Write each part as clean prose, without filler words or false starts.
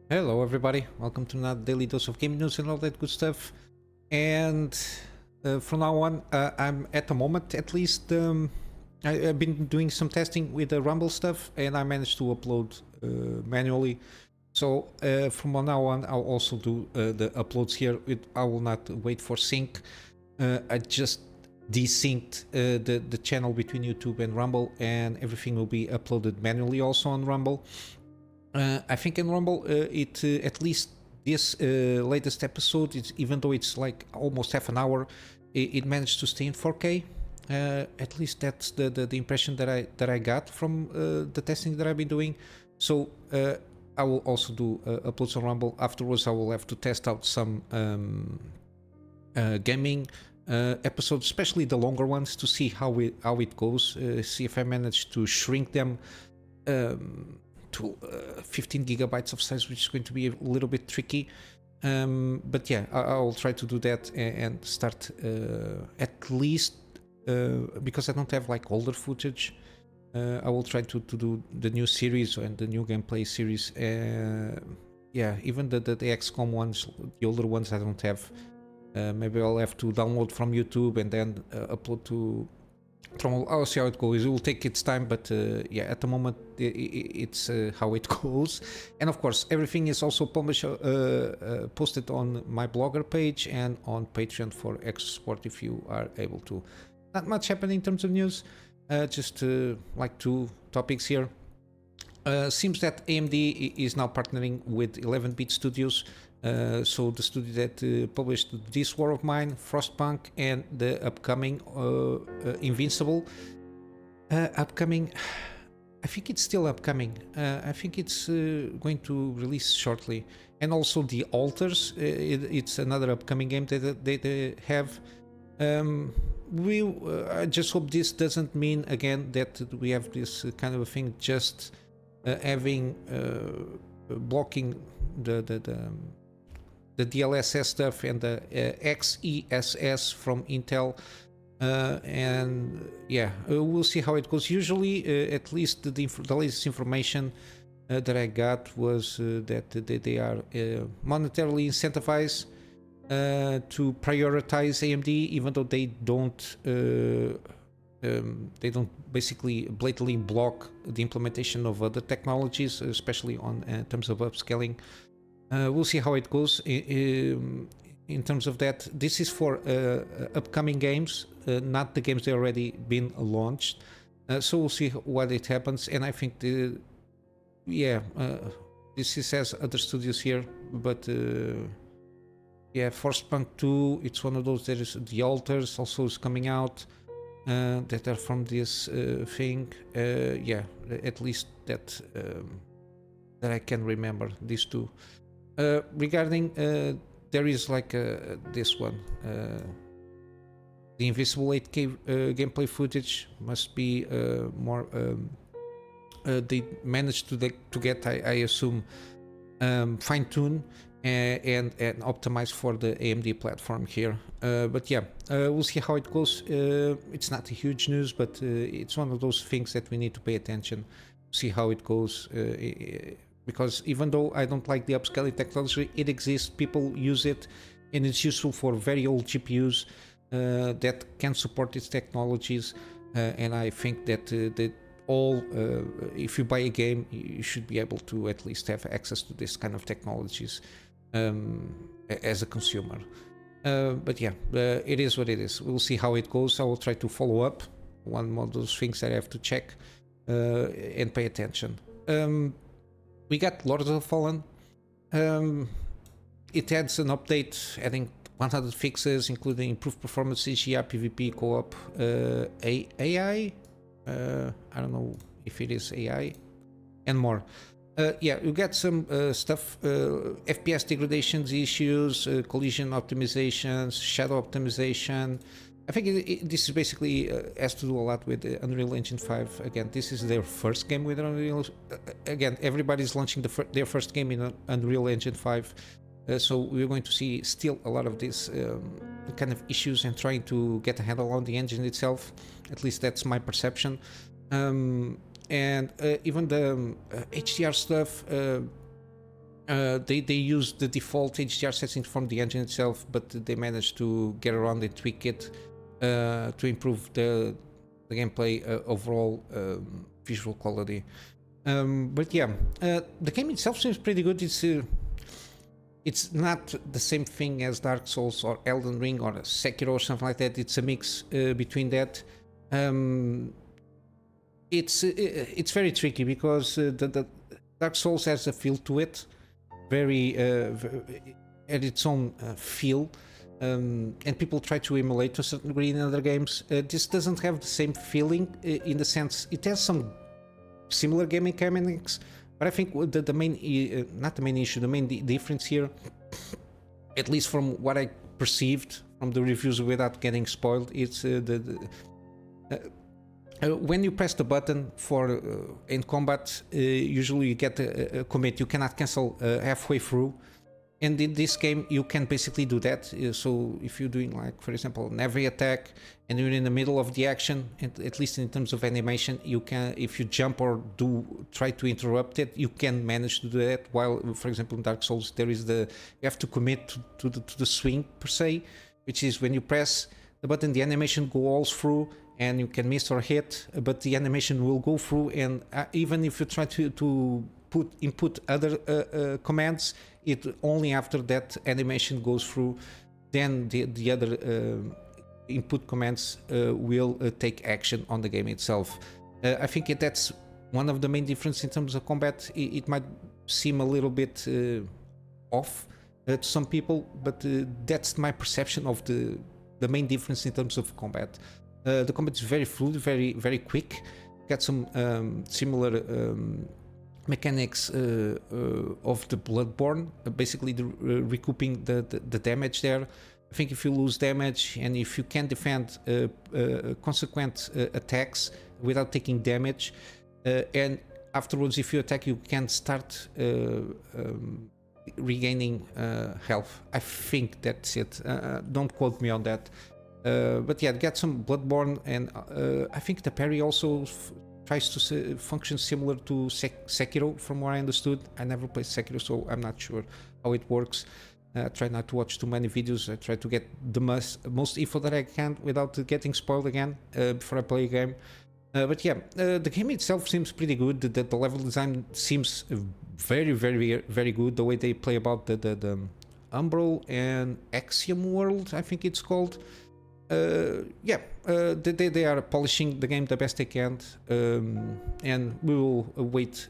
Hello everybody, welcome to another daily dose of game news and all that good stuff. And from now on, I'm at the moment at least, I've been doing some testing with the Rumble stuff and I managed to upload manually. So from now on, I'll also do the uploads here. I will not wait for sync. I just desynced the channel between YouTube and Rumble, and everything will be uploaded manually also on Rumble. I think in Rumble, at least this latest episode, even though it's like almost half an hour, it managed to stay in 4K. At least that's the impression that I got from the testing that I've been doing. So I will also do uploads on Rumble. Afterwards, I will have to test out some gaming episodes, especially the longer ones, to see how it goes. See if I manage to shrink them. To 15 gigabytes of size, which is going to be a little bit tricky, but yeah, I will try to do that and start at least because I don't have like older footage. I will try to do the new series and the new gameplay series. Yeah, even the XCOM ones, the older ones, I don't have. Maybe I'll have to download from YouTube and then upload to. I'll see how it goes. It will take its time, but yeah, at the moment it's how it goes. And of course, everything is also published, posted on my blogger page and on Patreon for extra support if you are able to. Not much happening in terms of news, just like two topics here. Seems that AMD is now partnering with 11-bit studios. So the studio that published This War of Mine, Frostpunk, and the upcoming Invincible. Upcoming, I think it's still upcoming. I think it's going to release shortly. And also The Alters, it's another upcoming game that they have. I just hope this doesn't mean again that we have this kind of a thing just having blocking the DLSS stuff and the XESS from Intel, and yeah, we'll see how it goes. Usually, at least the latest information that I got was that they are monetarily incentivized to prioritize AMD, even though they don't basically blatantly block the implementation of other technologies, especially on terms of upscaling. We'll see how it goes in terms of that. This is for upcoming games, not the games that already been launched. So we'll see what it happens. And I think this is as other studios here, but yeah, Frostpunk 2, it's one of those. There is The Alters also is coming out. That are from this thing. Yeah, at least that I can remember, these two. Regarding there is like this one, the Invisible 8K gameplay footage must be more. They managed to get, I assume, fine-tuned and optimized for the AMD platform here. But yeah, we'll see how it goes. It's not a huge news, but it's one of those things that we need to pay attention, see how it goes. Because even though I don't like the upscaling technology, it exists, people use it, and it's useful for very old GPUs that can support its technologies. And I think that if you buy a game, you should be able to at least have access to this kind of technologies as a consumer. But yeah, it is what it is. We'll see how it goes. I will try to follow up. One of those things that I have to check and pay attention. We got Lords of the Fallen. It adds an update adding 100 fixes, including improved performance, CGI, PvP, co-op, AI. I don't know if it is AI, and more. Yeah, you get some stuff, FPS degradations issues, collision optimizations, shadow optimization. I think this is basically has to do a lot with Unreal Engine 5. Again, this is their first game with Unreal. Again, everybody's launching their first game in Unreal Engine 5. So we're going to see still a lot of these kind of issues and trying to get a handle on the engine itself. At least that's my perception. And even the HDR stuff, They use the default HDR settings from the engine itself, but they managed to get around and tweak it to improve the gameplay overall visual quality. But yeah, the game itself seems pretty good. It's not the same thing as Dark Souls or Elden Ring or Sekiro or something like that. It's a mix between that. It's very tricky because the Dark Souls has a feel to it, very at its own feel, and people try to emulate to a certain degree in other games. This doesn't have the same feeling in the sense it has some similar gaming mechanics, but I think the main not the main issue, the main difference here, at least from what I perceived from the reviews without getting spoiled, it's when you press the button for in combat, usually you get a commit. You cannot cancel halfway through, and in this game you can basically do that. So if you're doing, like, for example, an heavy attack and you're in the middle of the action, and at least in terms of animation, you can, if you jump or try to interrupt it, you can manage to do that. While, for example, in Dark Souls, there is you have to commit to the swing per se, which is when you press the button, the animation goes through, and you can miss or hit, but the animation will go through, and even if you try to input other commands, it only after that animation goes through, then the other input commands will take action on the game itself. I think that's one of the main differences in terms of combat. It might seem a little bit off to some people, but that's my perception of the main difference in terms of combat. The combat is very fluid, very, very quick. Got some similar mechanics of the Bloodborne, basically recouping the damage there. I think if you lose damage and if you can defend consequent attacks without taking damage, and afterwards if you attack, you can start regaining health. I think that's it. Don't quote me on that. But yeah, get some Bloodborne, and I think the parry also tries to function similar to Sekiro, from what I understood. I never played Sekiro, so I'm not sure how it works. I try not to watch too many videos. I try to get the most info that I can without getting spoiled again before I play a game. But yeah, the game itself seems pretty good. The level design seems very, very, very good. The way they play about the Umbral and Axiom world, I think it's called. Yeah, they are polishing the game the best they can, and we will wait.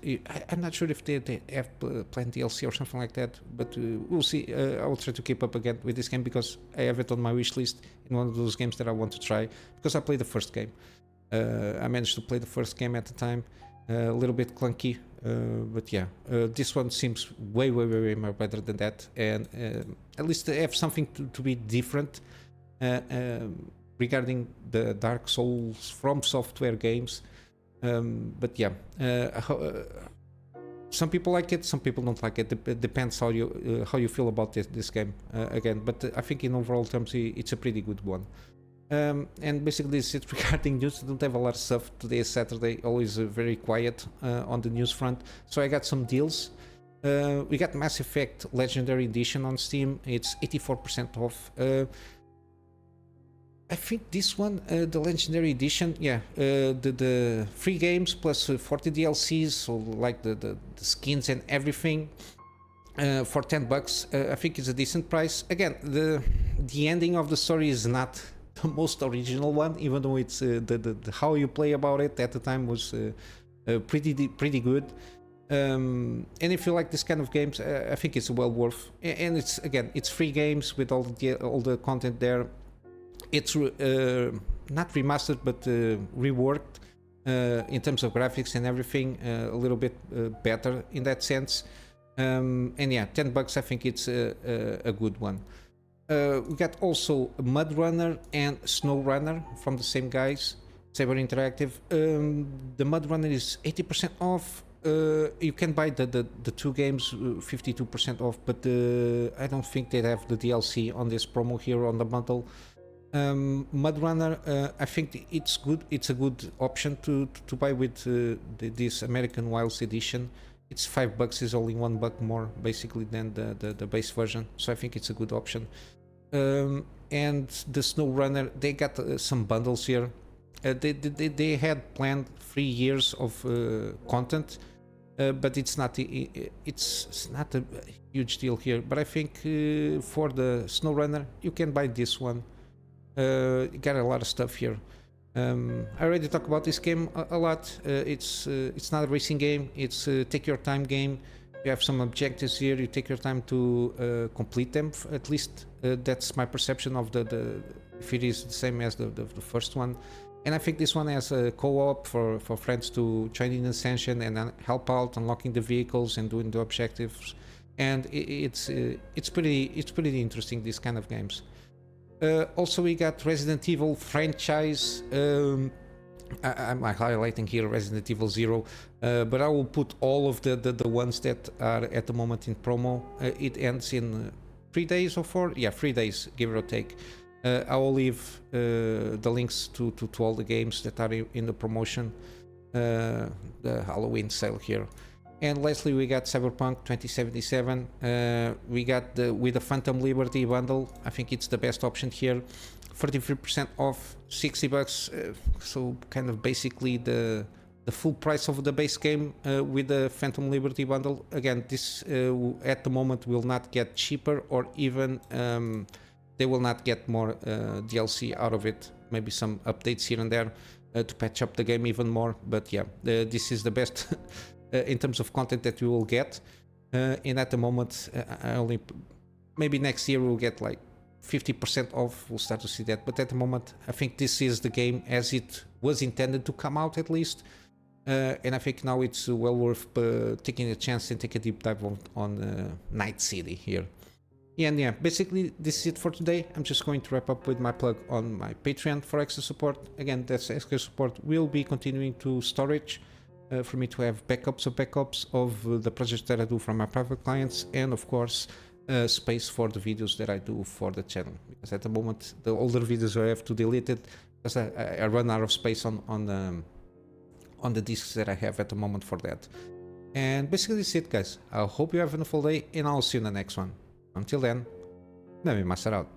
I'm not sure if they have planned DLC or something like that, but we'll see. I will try to keep up again with this game because I have it on my wish list in one of those games that I want to try, because I played the first game. I managed to play the first game at the time, a little bit clunky, but yeah, this one seems way, way, way, way more better than that, and at least they have something to be different. Regarding the Dark Souls from software games, but yeah, some people like it, some people don't like it. It depends how you feel about this game again. But I think in overall terms, it's a pretty good one. And basically, this is regarding news. I don't have a lot of stuff. Today is Saturday, always very quiet on the news front. So I got some deals. We got Mass Effect Legendary Edition on Steam. It's 84% off. I think this one, the Legendary Edition, yeah, the free games plus 40 DLCs, so like the skins and everything, for $10. I think it's a decent price. Again, the ending of the story is not the most original one, even though it's the how you play about it at the time was pretty good. And if you like this kind of games, I think it's well worth. And it's free games with all the content there. It's not remastered, but reworked in terms of graphics and everything, a little bit better in that sense. And yeah, $10. I think it's a good one. We got also mudrunner and snowrunner from the same guys, Saber Interactive. The mudrunner is 80% off. You can buy the two games 52% off, but I don't think they have the DLC on this promo here on the bundle. mudrunner, I think it's good. It's a good option to buy with this American Wilds edition. it's $5, is only $1 more basically than the base version, so I think it's a good option. And the SnowRunner, they got some bundles here. They had planned 3 years of content, but it's not a huge deal here. But I think for the SnowRunner, you can buy this one. You got a lot of stuff here. I already talked about this game a lot. It's not a racing game. It's a take your time game. You have some objectives here. You take your time to complete them. At least that's my perception of the if it is the same as the first one. And I think this one has a co-op for friends to join in the session and help out unlocking the vehicles and doing the objectives. And it's pretty interesting, these kind of games. Also, we got Resident Evil franchise. I'm highlighting here Resident Evil 0, but I will put all of the ones that are at the moment in promo. It ends in 3 days or 4? Yeah, 3 days, give or take. I will leave the links to all the games that are in the promotion, the Halloween sale here. And lastly, we got Cyberpunk 2077. We got with the Phantom Liberty bundle. I think it's the best option here. 43% off, $60. So kind of basically the full price of the base game with the Phantom Liberty bundle. Again, this at the moment will not get cheaper, or even they will not get more DLC out of it. Maybe some updates here and there to patch up the game even more. But yeah, this is the best in terms of content that we will get. And at the moment, I only maybe next year we'll get like 50% off. We'll start to see that. But at the moment, I think this is the game as it was intended to come out, at least. And I think now it's well worth taking a chance and take a deep dive on Night City here. And yeah, basically this is it for today. I'm just going to wrap up with my plug on my Patreon for extra support. Again, that's extra support will be continuing to storage for me to have backups of the projects that I do from my private clients, and of course space for the videos that I do for the channel, because at the moment the older videos I have to delete it because I run out of space on the discs that I have at the moment for that. And basically that's it, guys. I hope you have a wonderful day, and I'll see you in the next one. Until then, Kunamy Master out.